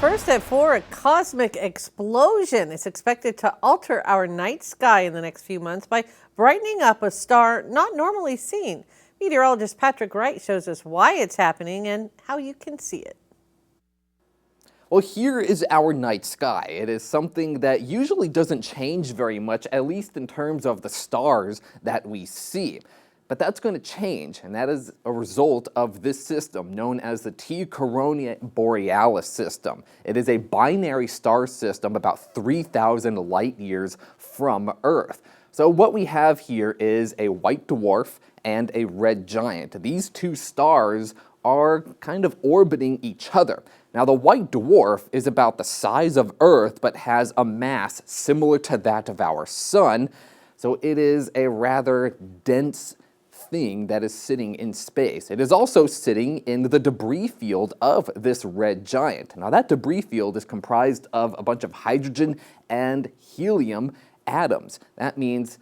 First at 4, a cosmic explosion is expected to alter our night sky in the next few months by brightening up a star not normally seen. Meteorologist Patrick Wright shows us why it's happening and how you can see it. Well, here is our night sky. It is something that usually doesn't change very much, at least in terms of the stars that we see. But that's going to change, and that is a result of this system known as the T Coronea Borealis system. It is a binary star system about 3,000 light years from Earth. So what we have here is a white dwarf and a red giant. These two stars are kind of orbiting each other. Now, the white dwarf is about the size of Earth, but has a mass similar to that of our sun. So it is a rather dense thing that is sitting in space. It is also sitting in the debris field of this red giant. Now, that debris field is comprised of a bunch of hydrogen and helium atoms. That means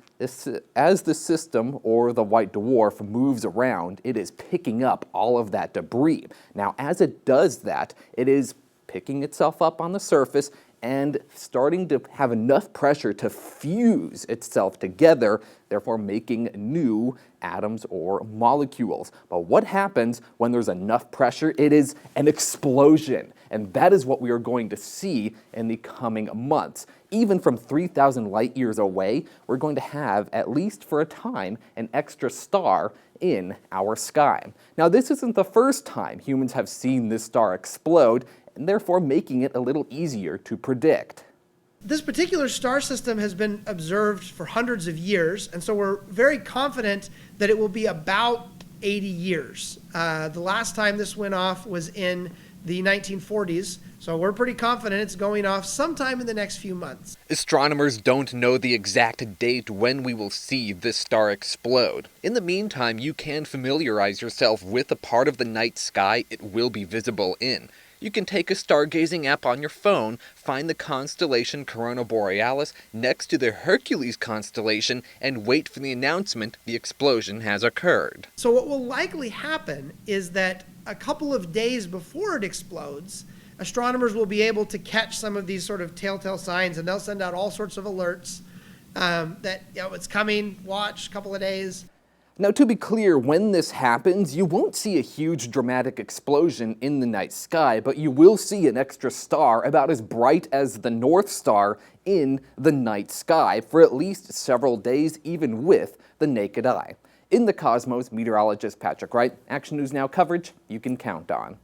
as the system, or the white dwarf, moves around, it is picking up all of that debris. Now, as it does that, it is picking itself up on the surface and starting to have enough pressure to fuse itself together, therefore making new atoms or molecules. But what happens when there's enough pressure? It is an explosion. And that is what we are going to see in the coming months. Even from 3,000 light years away, we're going to have, at least for a time, an extra star in our sky. Now, this isn't the first time humans have seen this star explode, and therefore making it a little easier to predict. This particular star system has been observed for hundreds of years, and so we're very confident that it will be about 80 years. The last time this went off was in the 1940s, so we're pretty confident it's going off sometime in the next few months. Astronomers don't know the exact date when we will see this star explode. In the meantime, you can familiarize yourself with the part of the night sky it will be visible in. You can take a stargazing app on your phone, find the constellation Corona Borealis next to the Hercules constellation, and wait for the announcement the explosion has occurred. So what will likely happen is that a couple of days before it explodes, astronomers will be able to catch some of these sort of telltale signs, and they'll send out all sorts of alerts that it's coming, watch, a couple of days. Now, to be clear, when this happens, you won't see a huge dramatic explosion in the night sky, but you will see an extra star about as bright as the North Star in the night sky for at least several days, even with the naked eye. In the cosmos, meteorologist Patrick Wright, Action News Now coverage you can count on.